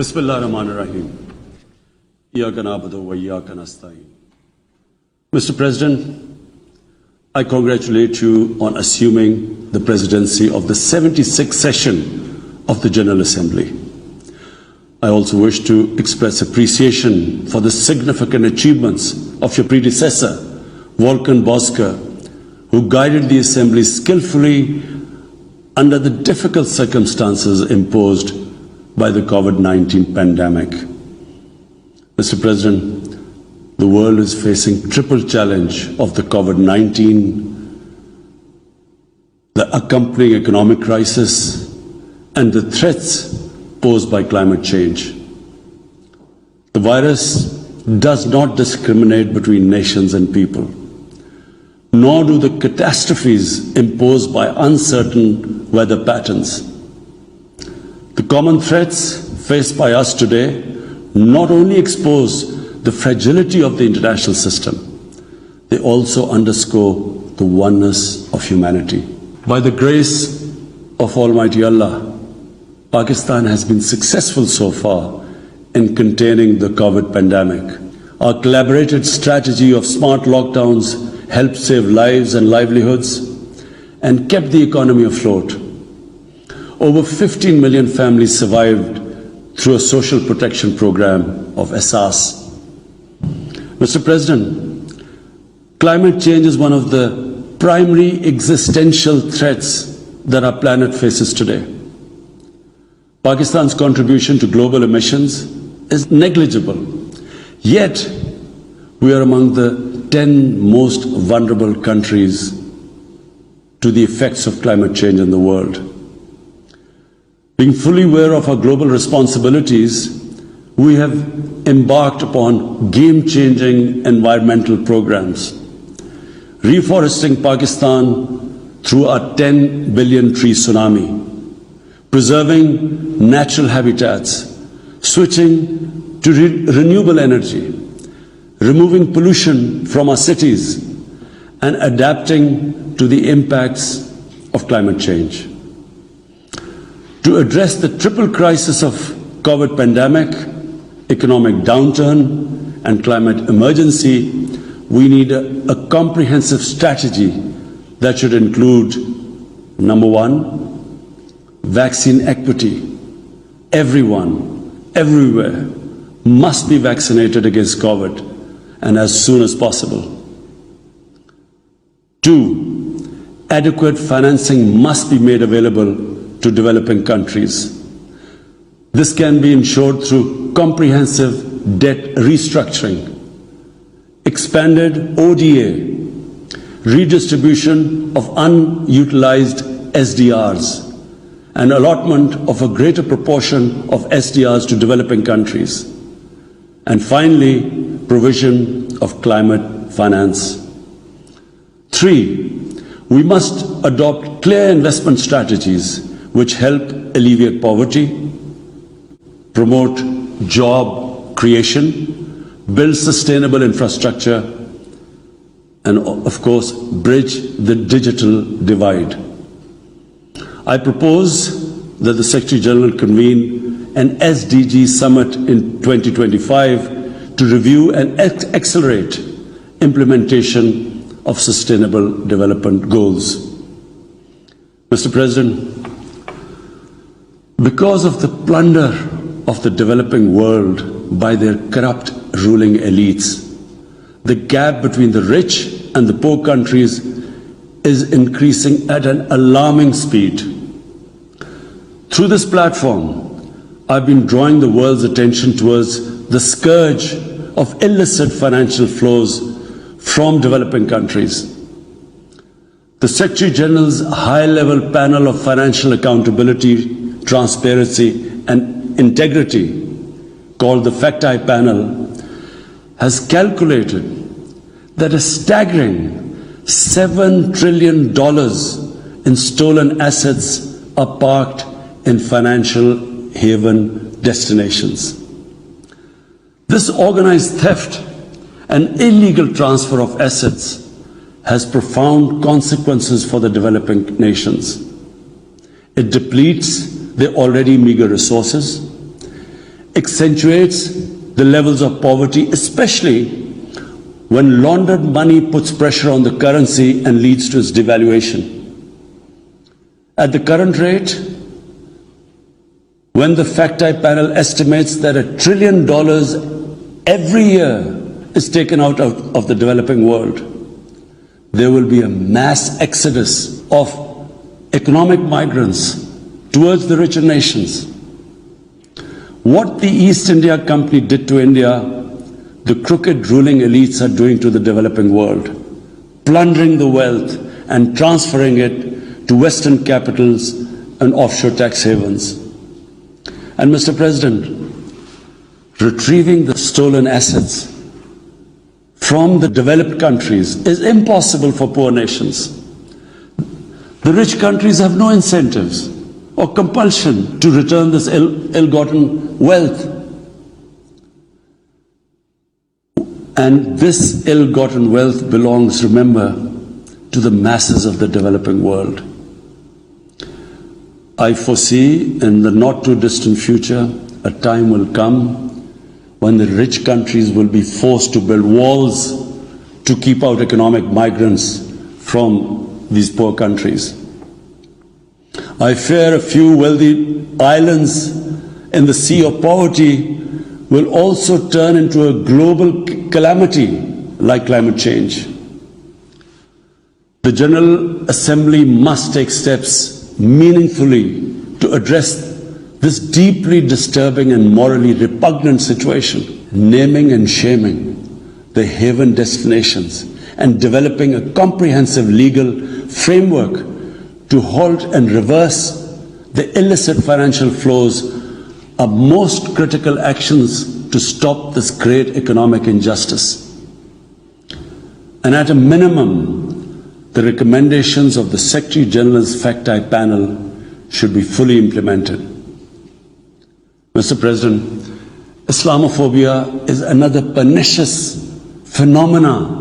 بسم الله الرحمن الرحیم. إياك نعبد وإياك نستعين. Mr. President, I congratulate you on assuming the presidency of the 76th session of the General Assembly. I also wish to express appreciation for the significant achievements of your predecessor, Volkan Bozkır, who guided the Assembly skillfully under the difficult circumstances imposed by the COVID-19 pandemic. Mr. President, the world is facing triple challenge of the COVID-19, the accompanying economic crisis, and the threats posed by climate change. The virus does not discriminate between nations and people, nor do the catastrophes imposed by uncertain weather patterns. The common threats faced by us today not only expose the fragility of the international system, they also underscore the oneness of humanity. By the grace of Almighty Allah, Pakistan has been successful so far in containing the COVID pandemic. Our collaborated strategy of smart lockdowns helped save lives and livelihoods and kept the economy afloat. Over 15 million families survived through a social protection program of Asas. Mr. President, climate change is one of the primary existential threats that our planet faces today. Pakistan's contribution to global emissions is negligible, yet we are among the 10 most vulnerable countries to the effects of climate change in the world. Being fully aware of our global responsibilities, we have embarked upon game-changing environmental programs, reforesting Pakistan through our 10 billion tree tsunami, preserving natural habitats, switching to renewable energy, removing pollution from our cities, and adapting to the impacts of climate change. To address the triple crisis of COVID pandemic, economic downturn, and climate emergency, we need a comprehensive strategy that should include, number one, vaccine equity. Everyone, everywhere, must be vaccinated against COVID, and as soon as possible. Two, adequate financing must be made available to developing countries. This can be ensured through comprehensive debt restructuring, expanded ODA, redistribution of unutilized SDRs, and allotment of a greater proportion of SDRs to developing countries. And finally, provision of climate finance. Three, we must adopt clear investment strategies which help alleviate poverty, promote job creation, build sustainable infrastructure, and of course, bridge the digital divide. I propose that the Secretary General convene an SDG summit in 2025 to review and accelerate implementation of sustainable development goals. Mr. President, because of the plunder of the developing world by their corrupt ruling elites, the gap between the rich and the poor countries is increasing at an alarming speed. Through this platform, I've been drawing the world's attention towards the scourge of illicit financial flows from developing countries. The Secretary General's high-level panel of financial accountability, transparency, and integrity, called the Fact-Eye Panel, has calculated that a staggering $7 trillion in stolen assets are parked in financial haven destinations. This organized theft and illegal transfer of assets has profound consequences for the developing nations. It depletes their already meager resources. accentuates the levels of poverty, especially when laundered money puts pressure on the currency and leads to its devaluation. At the current rate, when the fact-type panel estimates that $1 trillion every year is taken out of the developing world, there will be a mass exodus of economic migrants towards the richer nations. What the East India Company did to India, the crooked ruling elites are doing to the developing world, plundering the wealth and transferring it to Western capitals and offshore tax havens. And Mr. President, retrieving the stolen assets from the developed countries is impossible for poor nations. The rich countries have no incentives or compulsion to return this ill-gotten wealth. And this ill-gotten wealth belongs, remember, to the masses of the developing world. I foresee in the not too distant future, a time will come when the rich countries will be forced to build walls to keep out economic migrants from these poor countries. I fear a few wealthy islands in the sea of poverty will also turn into a global calamity like climate change. The General Assembly must take steps meaningfully to address this deeply disturbing and morally repugnant situation, naming and shaming the haven destinations and developing a comprehensive legal framework to halt and reverse the illicit financial flows are most critical actions to stop this great economic injustice. And at a minimum, the recommendations of the Secretary General's fact-type panel should be fully implemented. Mr. President, Islamophobia is another pernicious phenomenon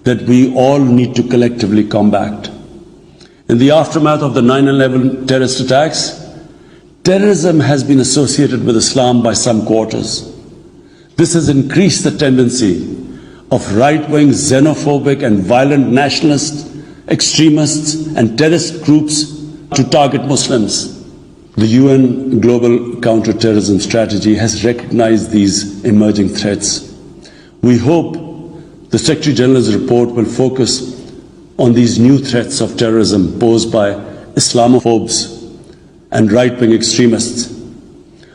that we all need to collectively combat. In the aftermath of the 9/11 terrorist attacks, terrorism has been associated with Islam by some quarters. This has increased the tendency of right-wing, xenophobic and violent nationalist, extremists and terrorist groups to target Muslims. The UN Global Counter-Terrorism Strategy has recognized these emerging threats. We hope the Secretary General's report will focus on these new threats of terrorism posed by Islamophobes and right-wing extremists.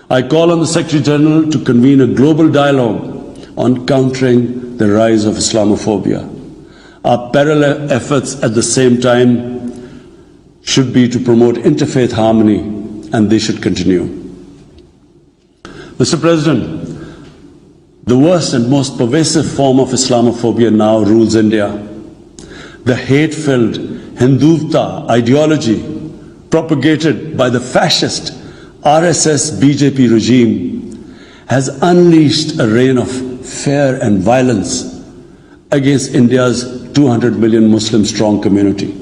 I call on the Secretary General to convene a global dialogue on countering the rise of Islamophobia. Our parallel efforts at the same time should be to promote interfaith harmony, and they should continue. Mr. President, the worst and most pervasive form of Islamophobia now rules India. The hate-filled Hindutva ideology propagated by the fascist RSS BJP regime has unleashed a reign of fear and violence against India's 200 million Muslim strong community.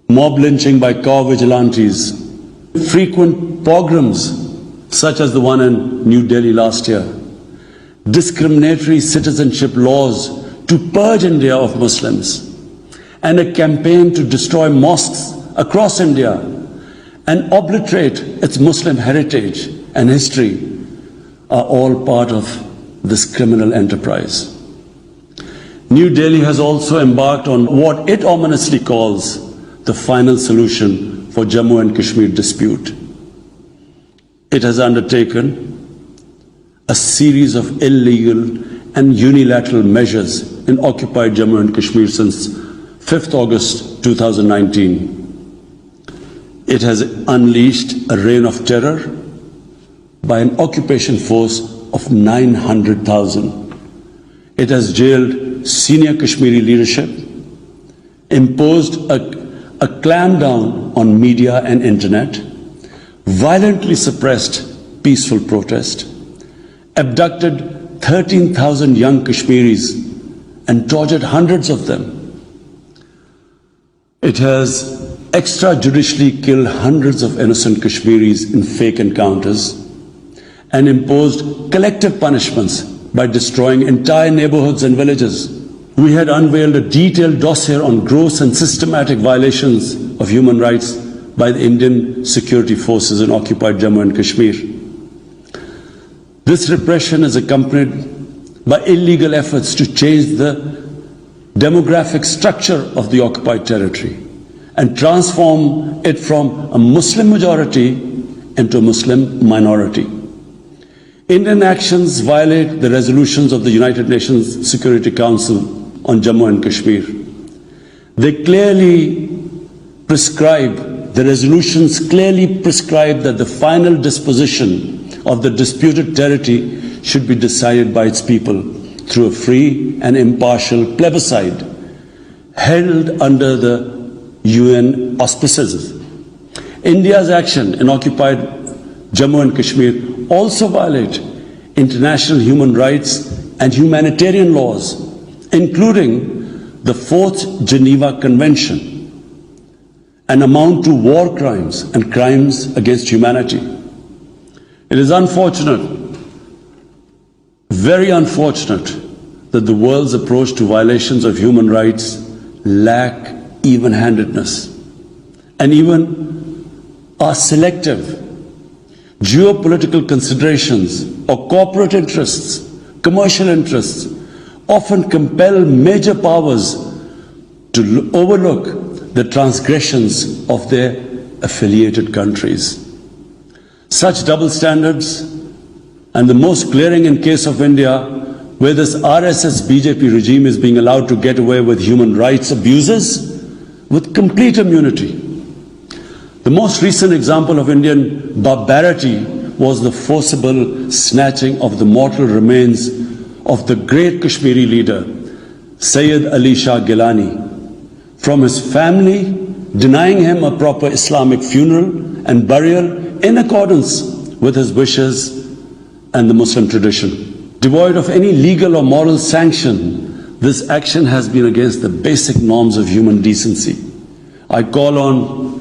Mob lynching by cow vigilantes, frequent pogroms such as the one in New Delhi last year, discriminatory citizenship laws to purge India of Muslims, and a campaign to destroy mosques across India and obliterate its Muslim heritage and history are all part of this criminal enterprise. New Delhi has also embarked on what it ominously calls the final solution for Jammu and Kashmir dispute. It has undertaken a series of illegal and unilateral measures in occupied Jammu and Kashmir since 5th August 2019. It has unleashed a reign of terror by an occupation force of 900,000. It has jailed senior Kashmiri leadership, imposed a clampdown on media and internet, violently suppressed peaceful protest, abducted 13,000 young Kashmiris and tortured hundreds of them. It has extrajudicially killed hundreds of innocent Kashmiris in fake encounters and imposed collective punishments by destroying entire neighborhoods and villages. We had unveiled a detailed dossier on gross and systematic violations of human rights by the Indian security forces in occupied Jammu and Kashmir. This repression is accompanied by illegal efforts to change the demographic structure of the occupied territory and transform it from a Muslim majority into a Muslim minority. Indian actions violate the resolutions of the United Nations Security Council on Jammu and Kashmir. The resolutions clearly prescribe that the final disposition of the disputed territory should be decided by its people through a free and impartial plebiscite held under the UN auspices. India's action in occupied Jammu and Kashmir also violate international human rights and humanitarian laws, including the 4th Geneva Convention, and amount to war crimes and crimes against humanity. It is unfortunate, very unfortunate, that the world's approach to violations of human rights lack even-handedness and even are selective. Geopolitical considerations or corporate interests, commercial interests, often compel major powers to overlook the transgressions of their affiliated countries. Such double standards, and the most glaring in case of India, where this RSS BJP regime is being allowed to get away with human rights abuses with complete immunity. The most recent example of Indian barbarity was the forcible snatching of the mortal remains of the great Kashmiri leader, Sayyid Ali Shah Gilani, from his family, denying him a proper Islamic funeral and burial in accordance with his wishes and the Muslim tradition. Devoid of any legal or moral sanction, this action has been against the basic norms of human decency. I call on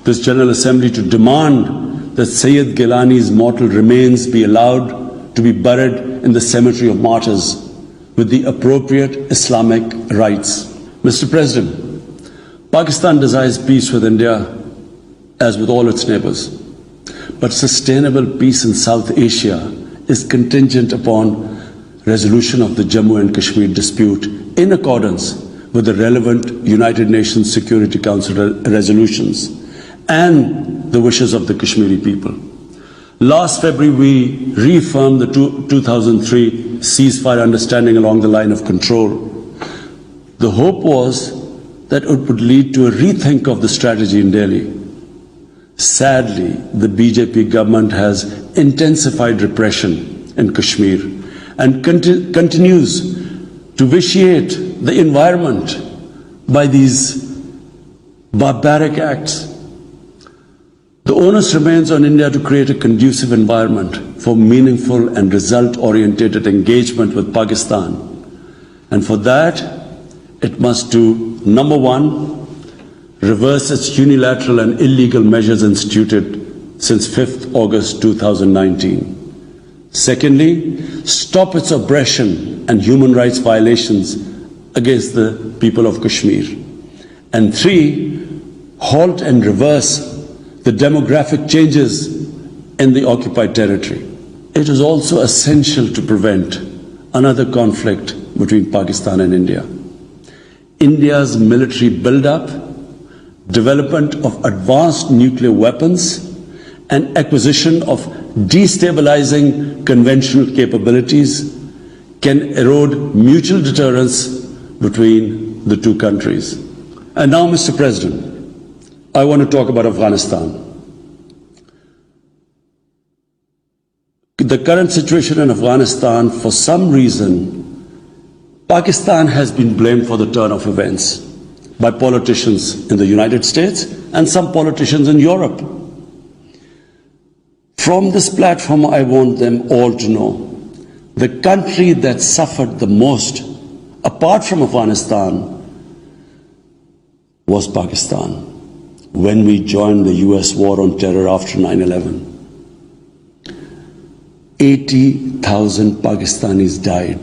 this General Assembly to demand that Sayyid Gilani's mortal remains be allowed to be buried in the cemetery of martyrs with the appropriate Islamic rites. Mr. President, Pakistan desires peace with India as with all its neighbors. But sustainable peace in South Asia is contingent upon resolution of the Jammu and Kashmir dispute in accordance with the relevant United Nations Security Council resolutions and the wishes of the Kashmiri people. Last February, we reaffirmed the 2003 ceasefire understanding along the line of control. The hope was that it would lead to a rethink of the strategy in Delhi. Sadly, the BJP government has intensified repression in Kashmir and continues to vitiate the environment by these barbaric acts. The onus remains on India to create a conducive environment for meaningful and result-oriented engagement with Pakistan. And for that, it must do, number one, reverse its unilateral and illegal measures instituted since 5th August 2019. Secondly, stop its oppression and human rights violations against the people of Kashmir. And three, halt and reverse the demographic changes in the occupied territory. It is also essential to prevent another conflict between Pakistan and India. India's military build-up, development of advanced nuclear weapons, and acquisition of destabilizing conventional capabilities can erode mutual deterrence between the two countries. And now, Mr. President, I want to talk about Afghanistan. The current situation in Afghanistan, for some reason, Pakistan has been blamed for the turn of events by politicians in the United States and some politicians in Europe. From this platform, I want them all to know the country that suffered the most, apart from Afghanistan, was Pakistan when we joined the US war on terror after 9/11. 80,000 Pakistanis died.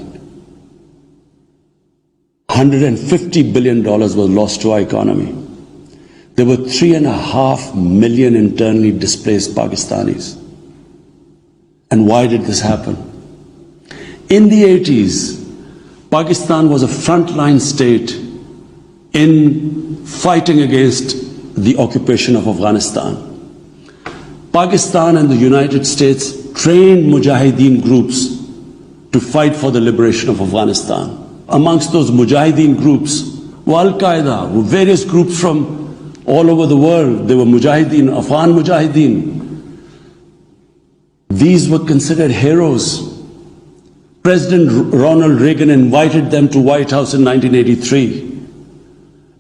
$150 billion was lost to our economy. There were 3.5 million internally displaced Pakistanis. And why did this happen? In the 80s, Pakistan was a frontline state in fighting against the occupation of Afghanistan. Pakistan and the United States trained mujahideen groups to fight for the liberation of Afghanistan. Amongst those mujahideen groups were Al-Qaeda, were various groups from all over the world. They were mujahideen, Afghan mujahideen. These were considered heroes. President Ronald Reagan invited them to White House in 1983.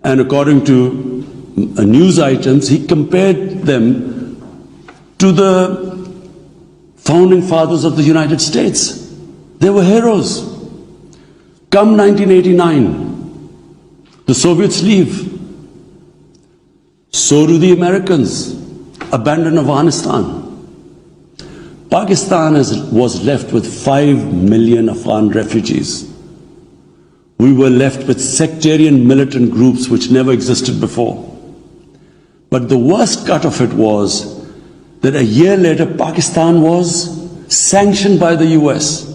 And according to news items, he compared them to the founding fathers of the United States. They were heroes. Come 1989, the Soviets leave. So do the Americans, abandon Afghanistan. Pakistan was left with 5 million Afghan refugees. We were left with sectarian militant groups which never existed before. But the worst cut of it was that a year later, Pakistan was sanctioned by the US.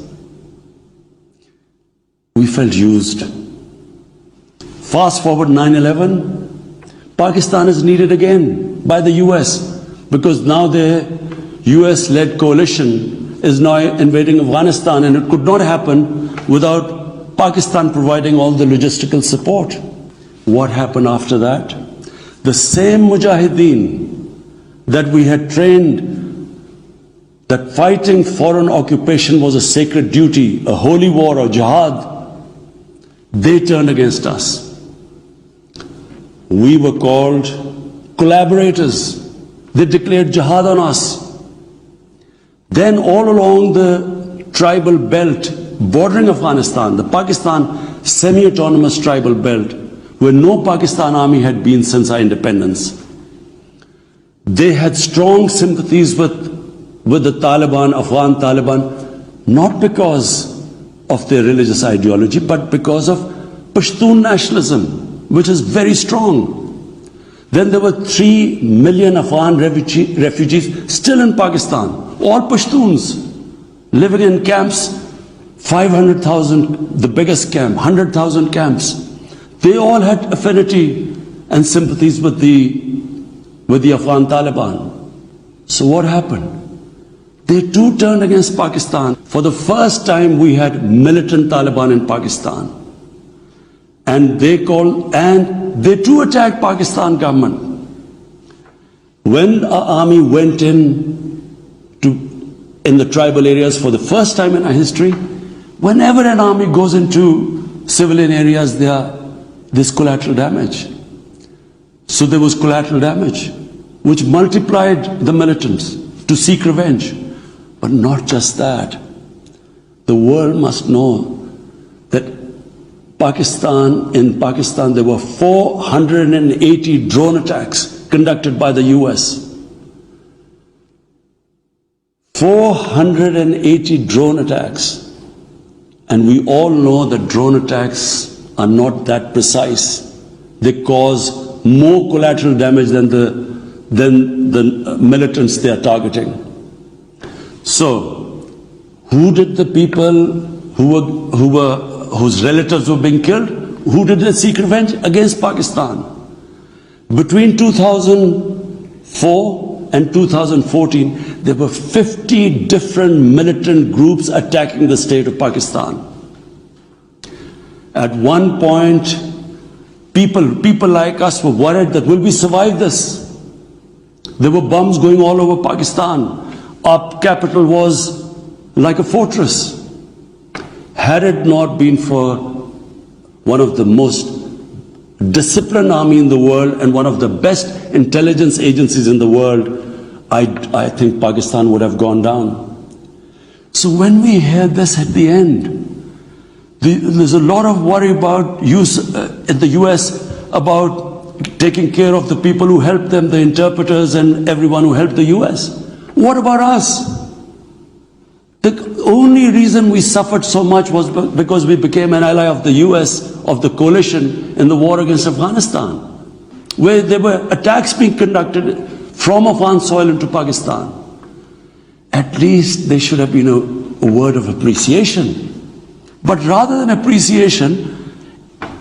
We felt used. Fast forward 9/11, Pakistan is needed again by the US because now their US-led coalition is now invading Afghanistan, and it could not happen without Pakistan providing all the logistical support. What happened after that? The same mujahideen that we had trained that fighting foreign occupation was a sacred duty, a holy war or jihad, they turned against us. We were called collaborators. They declared jihad on us. Then all along the tribal belt bordering Afghanistan, the Pakistan semi-autonomous tribal belt, where no Pakistan army had been since our independence, they had strong sympathies with the Taliban, Afghan Taliban, not because of their religious ideology, but because of Pashtun nationalism, which is very strong. Then there were 3 million Afghan refugees still in Pakistan, all Pashtuns, living in camps, 500,000, the biggest camp, 100,000 camps. They all had affinity and sympathies with the Afghan Taliban. So what happened? They too turned against Pakistan. For the first time, we had militant Taliban in Pakistan. And they too attacked Pakistan government. When our army went in the tribal areas for the first time in our history, whenever an army goes into civilian areas, there's collateral damage. So there was collateral damage, which multiplied the militants to seek revenge. But not just that. The world must know that in Pakistan there were 480 drone attacks conducted by the US. 480 drone attacks. And we all know that drone attacks are not that precise. They cause more collateral damage than the militants they are targeting. So, who did the people whose relatives were being killed? Who did they seek revenge? Against Pakistan. Between 2004 and 2014, there were 50 different militant groups attacking the state of Pakistan. At one point, people like us were worried that will we survive this? There were bombs going all over Pakistan. Our capital was like a fortress. Had it not been for one of the most disciplined army in the world and one of the best intelligence agencies in the world, I think Pakistan would have gone down. So when we hear this at the end, there's a lot of worry about in the US about taking care of the people who helped them, the interpreters and everyone who helped the US. What about us? The only reason we suffered so much was because we became an ally of the US, of the coalition in the war against Afghanistan, where there were attacks being conducted from Afghan soil into Pakistan. At least there should have been a word of appreciation. But rather than appreciation,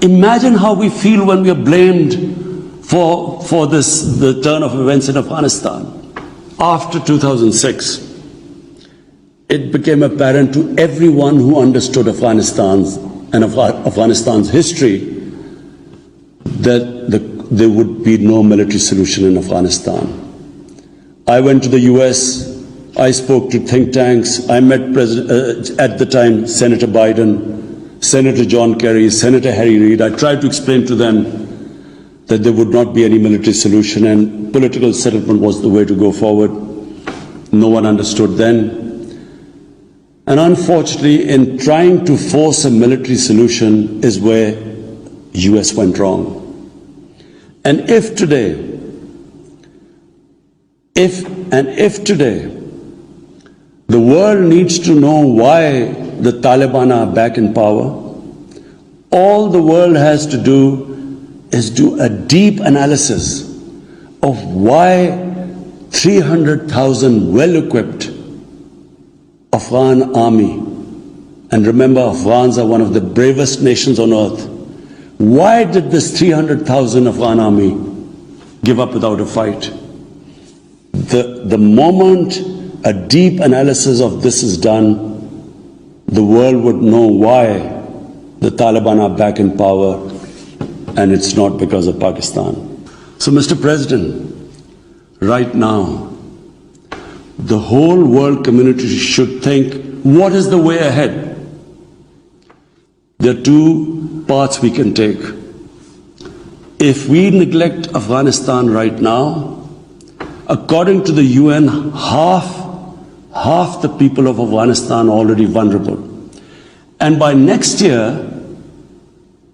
imagine how we feel when we are blamed for the turn of events in Afghanistan. After 2006, it became apparent to everyone who understood Afghanistan's history that there would be no military solution in Afghanistan. I went to the US, I spoke to think tanks, I met at the time Senator Biden, Senator John Kerry, Senator Harry Reid. I tried to explain to them that there would not be any military solution and political settlement was the way to go forward. No one understood then. And unfortunately, in trying to force a military solution is where US went wrong. And if today, the world needs to know why the Taliban are back in power, all the world has to do is do a deep analysis of why 300,000 well-equipped Afghan army, and remember Afghans are one of the bravest nations on earth, why did this 300,000 Afghan army give up without a fight? The moment a deep analysis of this is done, the world would know why the Taliban are back in power, and it's not because of Pakistan. So, Mr. President, right now, the whole world community should think, what is the way ahead? There are two paths we can take. If we neglect Afghanistan right now, according to the UN, half the people of Afghanistan are already vulnerable. And by next year,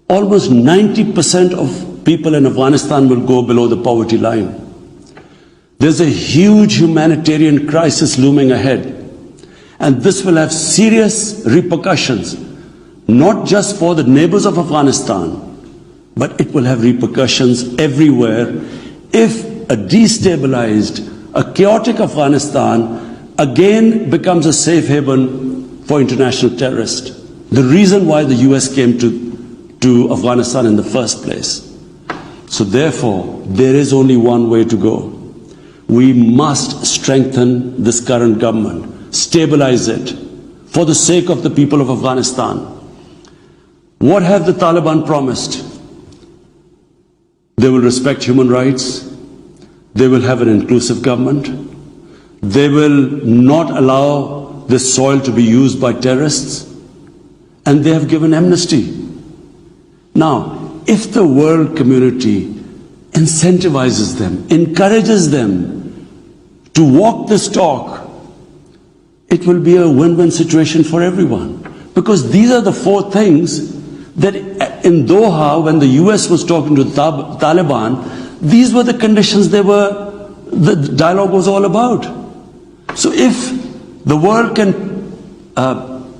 almost 90% of people in Afghanistan will go below the poverty line. There's a huge humanitarian crisis looming ahead. And this will have serious repercussions, not just for the neighbors of Afghanistan, but it will have repercussions everywhere if a destabilized, a chaotic Afghanistan again becomes a safe haven for international terrorists. The reason why the US came to Afghanistan in the first place. So therefore, there is only one way to go. We must strengthen this current government, stabilize it, for the sake of the people of Afghanistan. What have the Taliban promised? They will respect human rights. They will have an inclusive government. They will not allow this soil to be used by terrorists. And they have given amnesty. Now, if the world community incentivizes them, encourages them to walk this talk, it will be a win-win situation for everyone. Because these are the four things that in Doha, when the US was talking to the Taliban, these were the conditions the dialogue was all about. So if the world can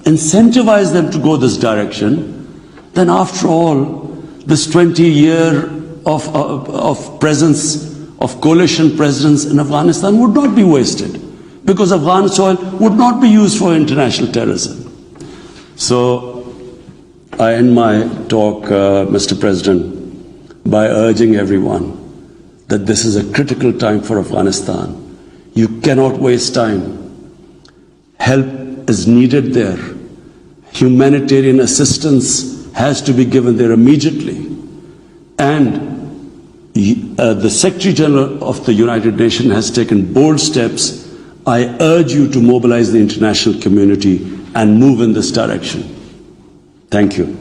incentivize them to go this direction, then after all, this 20-year of presence of coalition presidents in Afghanistan would not be wasted, because Afghan soil would not be used for international terrorism. So I end my talk, Mr. President, by urging everyone that this is a critical time for Afghanistan. You cannot waste time. Help is needed there. Humanitarian assistance has to be given there immediately. And the Secretary General of the United Nations has taken bold steps. I urge you to mobilize the international community and move in this direction. Thank you.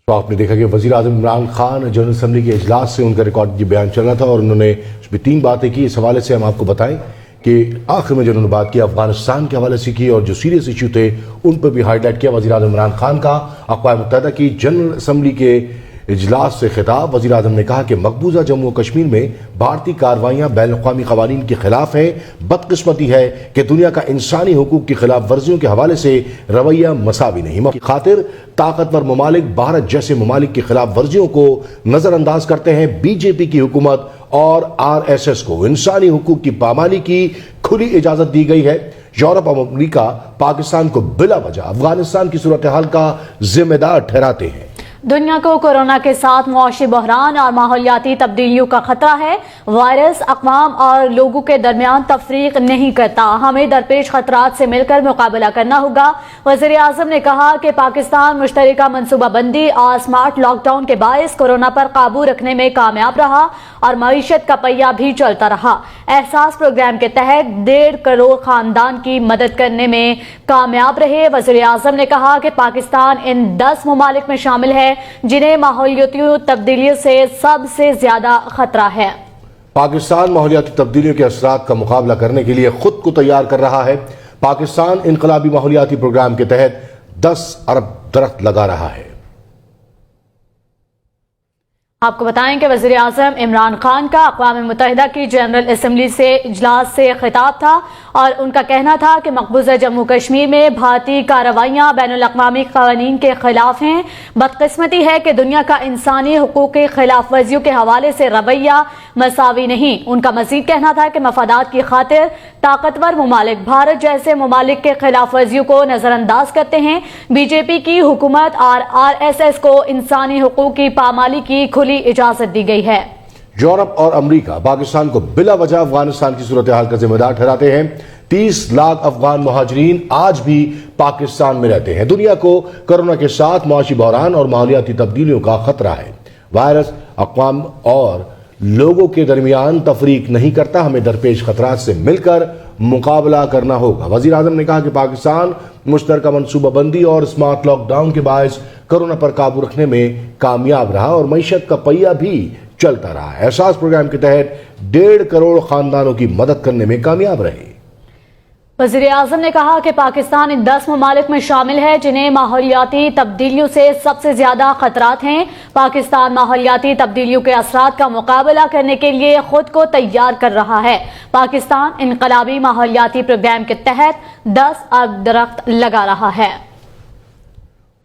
تو آپ نے دیکھا کہ وزیراعظم Imran Khan general assembly کے اجلاس سے ان کا ریکارڈ یہ بیان چل رہا تھا اور انہوں نے اس میں 3 باتیں کی. اس حوالے سے ہم آپ کو بتائیں کہ آخر میں جو انہوں نے بات کی افغانستان کے حوالے سے کی اور جو سیریس ایشو تھے ان پر بھی ہائی لائٹ کیا. وزیراعظم عمران خان کا اقوام متحدہ کی جنرل اسمبلی کے اجلاس سے خطاب وزیراعظم نے کہا کہ مقبوضہ جموں و کشمیر میں بھارتی کارروائیاں بین الاقوامی قوانین کے خلاف ہیں۔ بدقسمتی ہے کہ دنیا کا انسانی حقوق کی خلاف ورزیوں کے حوالے سے رویہ مساوی نہیں کی خاطر طاقتور ممالک بھارت جیسے ممالک کی خلاف ورزیوں کو نظر انداز کرتے ہیں۔ بی جے پی کی حکومت اور آر ایس ایس کو انسانی حقوق کی پامالی کی کھلی اجازت دی گئی ہے۔ یورپ اور امریکہ پاکستان کو بلا وجہ افغانستان کی صورتحال کا ذمہ دار ٹھہراتے ہیں۔ دنیا کو کورونا کے ساتھ معاشی بحران اور ماحولیاتی تبدیلیوں کا خطرہ ہے۔ وائرس اقوام اور لوگوں کے درمیان تفریق نہیں کرتا، ہمیں درپیش خطرات سے مل کر مقابلہ کرنا ہوگا۔ وزیر اعظم نے کہا کہ پاکستان مشترکہ منصوبہ بندی اور اسمارٹ لاک ڈاؤن کے باعث کورونا پر قابو رکھنے میں کامیاب رہا اور معیشت کا پہیہ بھی چلتا رہا۔ احساس پروگرام کے تحت 1.5 کروڑ خاندان کی مدد کرنے میں کامیاب رہے۔ وزیر اعظم نے کہا کہ پاکستان ان 10 ممالک میں شامل ہے جنہیں ماحولیاتی تبدیلیوں سے سب سے زیادہ خطرہ ہے۔ پاکستان ماحولیاتی تبدیلیوں کے اثرات کا مقابلہ کرنے کے لیے خود کو تیار کر رہا ہے۔ پاکستان انقلابی ماحولیاتی پروگرام کے تحت 10 ارب درخت لگا رہا ہے۔ آپ کو بتائیں کہ وزیر اعظم عمران خان کا اقوام متحدہ کی جنرل اسمبلی سے اجلاس سے خطاب تھا اور ان کا کہنا تھا کہ مقبوضہ جموں کشمیر میں بھارتی کارروائیاں بین الاقوامی قوانین کے خلاف ہیں۔ بدقسمتی ہے کہ دنیا کا انسانی حقوق کی خلاف ورزیوں کے حوالے سے رویہ مساوی نہیں۔ ان کا مزید کہنا تھا کہ مفادات کی خاطر طاقتور ممالک بھارت جیسے ممالک کے خلاف ورزیوں کو نظر انداز کرتے ہیں۔ بی جے پی کی حکومت اور آر ایس ایس کو انسانی حقوق کی پامالی کی کھلی اجازت دی گئی ہے۔ یورپ اور امریکہ پاکستان کو بلا وجہ افغانستان کی صورتحال کا ذمہ دار ٹھہراتے ہیں۔ 30 لاکھ افغان مہاجرین آج بھی پاکستان میں رہتے ہیں۔ دنیا کو کورونا کے ساتھ معاشی بحران اور ماحولیاتی تبدیلیوں کا خطرہ ہے۔ وائرس اقوام اور لوگوں کے درمیان تفریق نہیں کرتا، ہمیں درپیش خطرات سے مل کر مقابلہ کرنا ہوگا۔ وزیر اعظم نے کہا کہ پاکستان مشترکہ منصوبہ بندی اور اسمارٹ لاک ڈاؤن کے باعث کورونا پر قابو رکھنے میں کامیاب رہا اور معیشت کا پہیہ بھی چلتا رہا۔ احساس پروگرام کے تحت 1.5 کروڑ خاندانوں کی مدد کرنے میں کامیاب رہے۔ وزیر اعظم نے کہا کہ پاکستان ان 10 ممالک میں شامل ہے جنہیں ماحولیاتی تبدیلیوں سے سب سے زیادہ خطرات ہیں۔ پاکستان ماحولیاتی تبدیلیوں کے اثرات کا مقابلہ کرنے کے لیے خود کو تیار کر رہا ہے۔ پاکستان انقلابی ماحولیاتی پروگرام کے تحت 10 ارب درخت لگا رہا ہے۔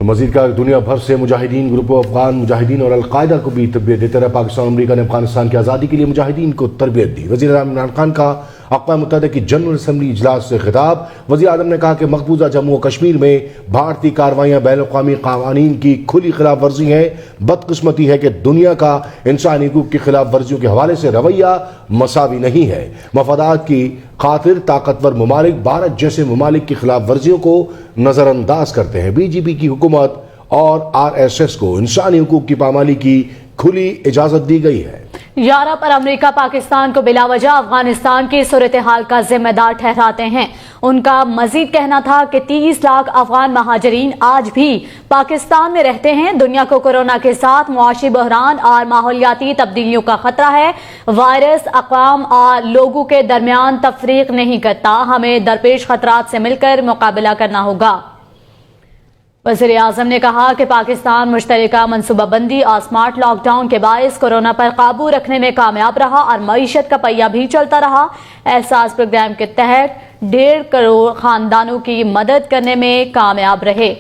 مزید کہا کہ دنیا بھر سے مجاہدین، گروپ افغان مجاہدین اور القاعدہ کو بھی تربیت دیتے رہے۔ پاکستان اور امریکہ نے افغانستان کی آزادی کے لیے مجاہدین کو تربیت دی۔ وزیر اعظم عمران خان کا اقوام متحدہ کی جنرل اسمبلی اجلاس سے خطاب وزیر اعظم نے کہا کہ مقبوضہ جموں و کشمیر میں بھارتی کارروائیاں بین الاقوامی قوانین کی کھلی خلاف ورزی ہیں۔ بدقسمتی ہے کہ دنیا کا انسانی حقوق کی خلاف ورزیوں کے حوالے سے رویہ مساوی نہیں ہے۔ مفادات کی خاطر طاقتور ممالک بھارت جیسے ممالک کی خلاف ورزیوں کو نظر انداز کرتے ہیں۔ بی جے پی کی حکومت اور آر ایس ایس کو انسانی حقوق کی پامالی کی کھلی اجازت دی گئی ہے۔ یورپ اور امریکہ پاکستان کو بلا وجہ افغانستان کی صورتحال کا ذمہ دار ٹھہراتے ہیں۔ ان کا مزید کہنا تھا کہ 30 لاکھ افغان مہاجرین آج بھی پاکستان میں رہتے ہیں۔ دنیا کو کورونا کے ساتھ معاشی بحران اور ماحولیاتی تبدیلیوں کا خطرہ ہے۔ وائرس اقوام اور لوگوں کے درمیان تفریق نہیں کرتا، ہمیں درپیش خطرات سے مل کر مقابلہ کرنا ہوگا۔ وزیر اعظم نے کہا کہ پاکستان مشترکہ منصوبہ بندی اور اسمارٹ لاک ڈاؤن کے باعث کورونا پر قابو رکھنے میں کامیاب رہا اور معیشت کا پہیہ بھی چلتا رہا۔ احساس پروگرام کے تحت 1.5 کروڑ خاندانوں کی مدد کرنے میں کامیاب رہے۔